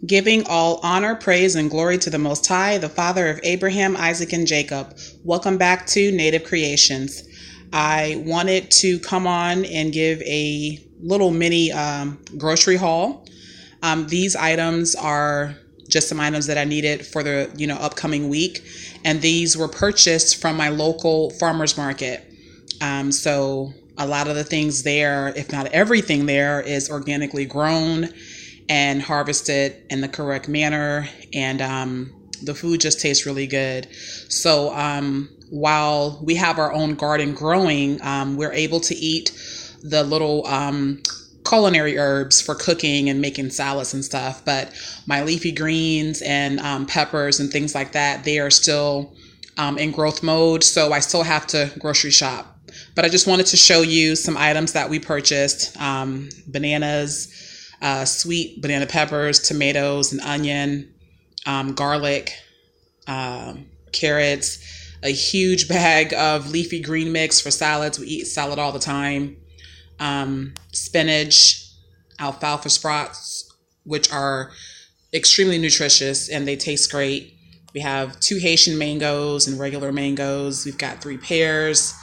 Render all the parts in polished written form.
Giving all honor, praise, and glory to the Most High, the Father of Abraham, Isaac, and Jacob. Welcome back to Native Creations. I wanted to come on and give a little mini grocery haul. These items are just some items that I needed for the upcoming week, and these were purchased from my local farmers market. So a lot of the things there, if not everything there, is organically grown and harvested in the correct manner, and the food just tastes really good. So while we have our own garden growing, we're able to eat the little culinary herbs for cooking and making salads and stuff. But my leafy greens and peppers and things like that, they are still in growth mode, so I still have to grocery shop. But I just wanted to show you some items that we purchased: bananas, sweet banana peppers, tomatoes, and onion, garlic, carrots, a huge bag of leafy green mix for salads. We eat salad all the time. Spinach, alfalfa sprouts, which are extremely nutritious and they taste great. We have 2 Haitian mangoes and regular mangoes. We've got 3 pears,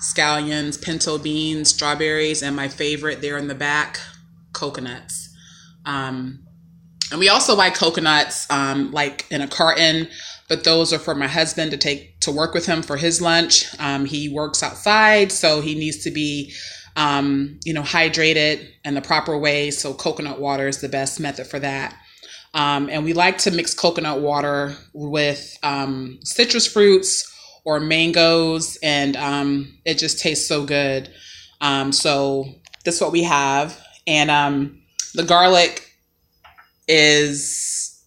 scallions, pinto beans, strawberries, and my favorite there in the back, coconuts. And we also buy coconuts like in a carton, but those are for my husband to take to work with him for his lunch. He works outside, so he needs to be hydrated in the proper way. So coconut water is the best method for that. And we like to mix coconut water with citrus fruits or mangoes, and it just tastes so good. So that's what we have. And the garlic is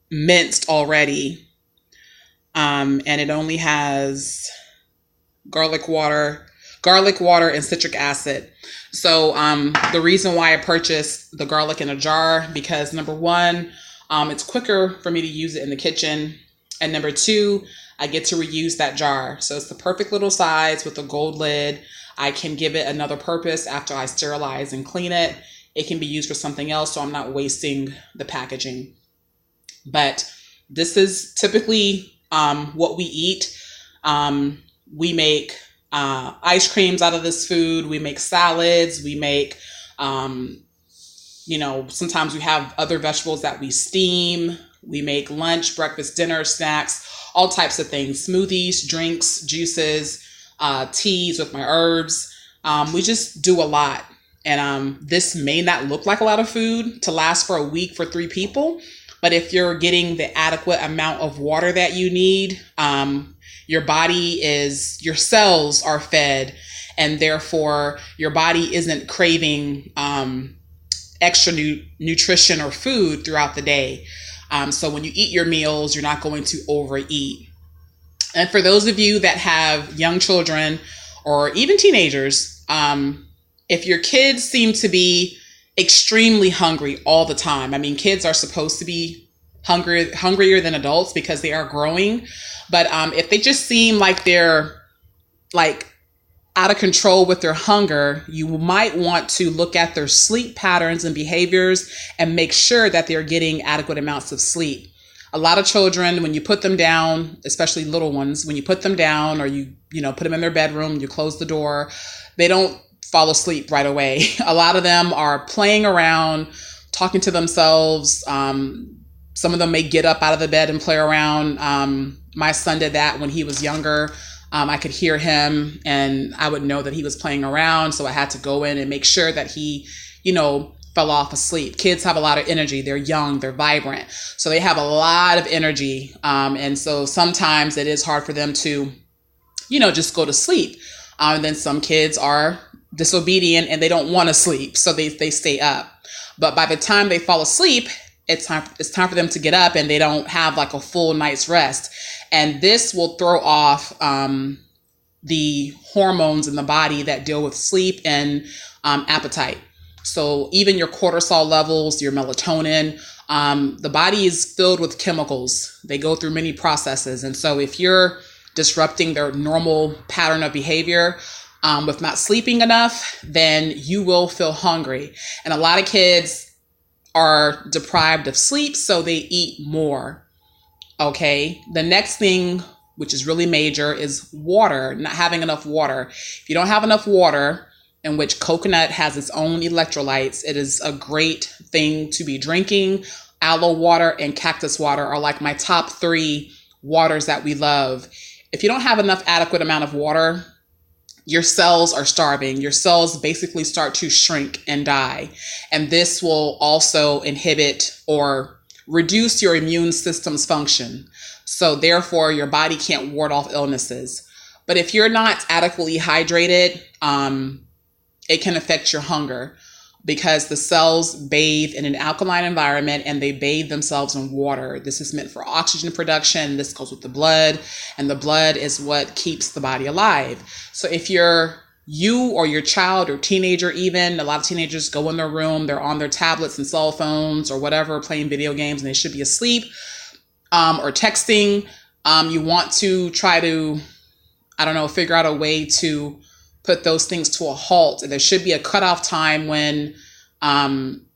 minced already, and it only has garlic water, and citric acid. So the reason why I purchased the garlic in a jar, because number one, it's quicker for me to use it in the kitchen, and number two, I get to reuse that jar. So it's the perfect little size with a gold lid. I can give it another purpose after I sterilize and clean it. It can be used for something else, so I'm not wasting the packaging. But this is typically what we eat. We make ice creams out of this food. We make salads. We make, sometimes we have other vegetables that we steam. We make lunch, breakfast, dinner, snacks, all types of things, smoothies, drinks, juices, teas with my herbs. We just do a lot. And this may not look like a lot of food to last for a week for 3 people, but if you're getting the adequate amount of water that you need, your cells are fed, and therefore your body isn't craving extra nutrition or food throughout the day. So when you eat your meals, you're not going to overeat. And for those of you that have young children or even teenagers, if your kids seem to be extremely hungry all the time, I mean, kids are supposed to be hungrier than adults because they are growing. But if they just seem like they're like out of control with their hunger, you might want to look at their sleep patterns and behaviors and make sure that they're getting adequate amounts of sleep. A lot of children, when you put them down, especially little ones, when you put them down or you put them in their bedroom, you close the door, they don't fall asleep right away. A lot of them are playing around, talking to themselves. Some of them may get up out of the bed and play around. My son did that when he was younger. I could hear him and I would know that he was playing around. So I had to go in and make sure that he, fell off asleep. Kids have a lot of energy. They're young, they're vibrant. So they have a lot of energy. And so sometimes it is hard for them to, just go to sleep. And then some kids are disobedient and they don't want to sleep. So they stay up. But by the time they fall asleep, it's time for them to get up and they don't have like a full night's rest. And this will throw off the hormones in the body that deal with sleep and appetite. So even your cortisol levels, your melatonin, the body is filled with chemicals. They go through many processes. And so if you're disrupting their normal pattern of behavior with not sleeping enough, then you will feel hungry. And a lot of kids are deprived of sleep, so they eat more. Okay. The next thing, which is really major, is water, not having enough water. If you don't have enough water, in which coconut has its own electrolytes, it is a great thing to be drinking. Aloe water and cactus water are like my top 3 waters that we love. If you don't have enough adequate amount of water, your cells are starving. Your cells basically start to shrink and die. And this will also inhibit or reduce your immune system's function. So therefore, your body can't ward off illnesses. But if you're not adequately hydrated, it can affect your hunger, because the cells bathe in an alkaline environment and they bathe themselves in water. This is meant for oxygen production. This goes with the blood, and the blood is what keeps the body alive. So if you or your child or teenager, even a lot of teenagers go in their room, they're on their tablets and cell phones or whatever, playing video games, and they should be asleep, or texting. You want to try to, figure out a way to put those things to a halt. There should be a cutoff time when,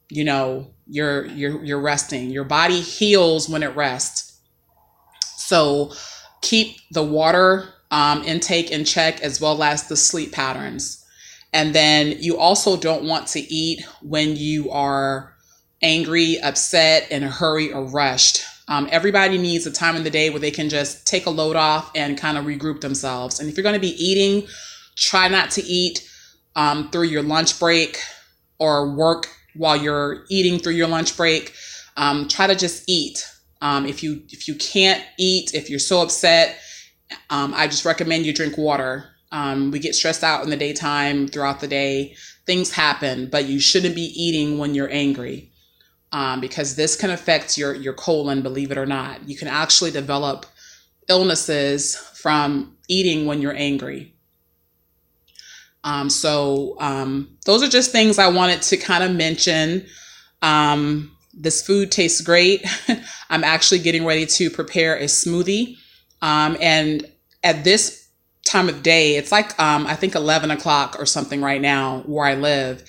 you're resting. Your body heals when it rests. So keep the water intake in check, as well as the sleep patterns. And then you also don't want to eat when you are angry, upset, in a hurry, or rushed. Everybody needs a time in the day where they can just take a load off and kind of regroup themselves. And if you're going to be eating, try not to eat through your lunch break, or work while you're eating through your lunch break. Try to just eat. If you can't eat, if you're so upset, I just recommend you drink water. We get stressed out in the daytime, throughout the day. Things happen, but you shouldn't be eating when you're angry, because this can affect your colon, believe it or not. You can actually develop illnesses from eating when you're angry. So those are just things I wanted to kind of mention. This food tastes great. I'm actually getting ready to prepare a smoothie. And at this time of day, it's like, I think 11 o'clock or something right now where I live.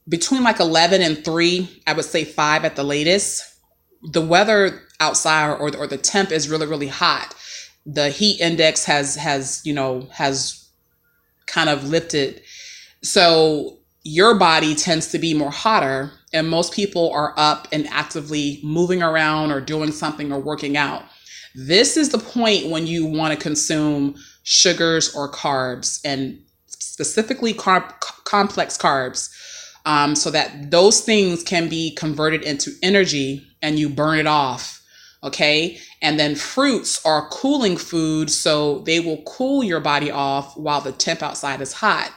Between like 11 and 3, I would say 5 at the latest. The weather outside, or the temp, is really, really hot. The heat index has kind of lifted. So your body tends to be more hotter, and most people are up and actively moving around or doing something or working out. This is the point when you want to consume sugars or carbs, and specifically complex carbs, so that those things can be converted into energy and you burn it off. Okay. And then fruits are cooling food, so they will cool your body off while the temp outside is hot.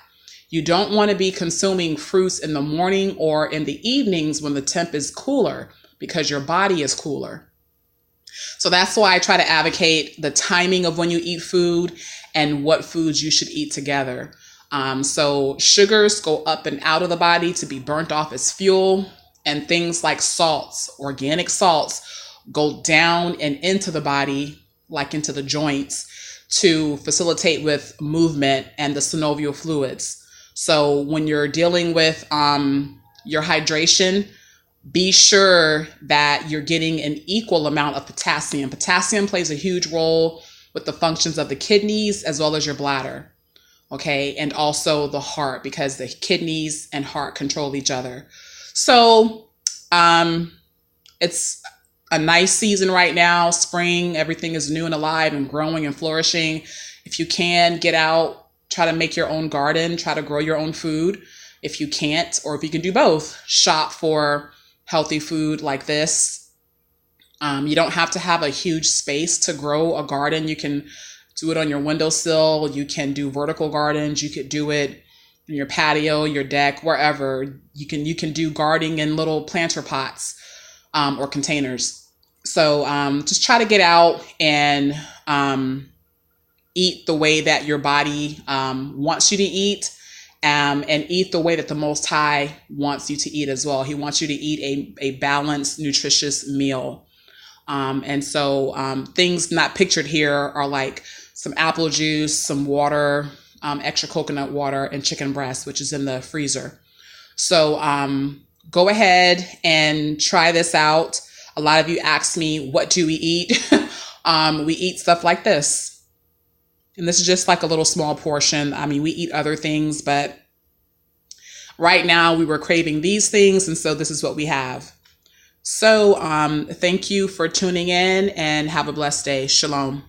You don't want to be consuming fruits in the morning or in the evenings when the temp is cooler, because your body is cooler. So that's why I try to advocate the timing of when you eat food and what foods you should eat together. So sugars go up and out of the body to be burnt off as fuel, and things like salts, organic salts, go down and into the body, like into the joints, to facilitate with movement and the synovial fluids. So when you're dealing with your hydration, be sure that you're getting an equal amount of potassium. Potassium plays a huge role with the functions of the kidneys as well as your bladder. Okay. And also the heart, because the kidneys and heart control each other. So it's a nice season right now. Spring, everything is new and alive and growing and flourishing. If you can, get out, try to make your own garden, try to grow your own food. If you can't, or if you can do both, shop for healthy food like this. You don't have to have a huge space to grow a garden. You can do it on your windowsill. You can do vertical gardens. You could do it in your patio, your deck, wherever. You can do gardening in little planter pots or containers. So just try to get out and eat the way that your body wants you to eat, and eat the way that the Most High wants you to eat as well. He wants you to eat a balanced, nutritious meal. And so things not pictured here are like some apple juice, some water, extra coconut water, and chicken breast, which is in the freezer. So go ahead and try this out. A lot of you ask me, what do we eat? We eat stuff like this. And this is just like a little small portion. I mean, we eat other things, but right now we were craving these things. And so this is what we have. So thank you for tuning in and have a blessed day. Shalom.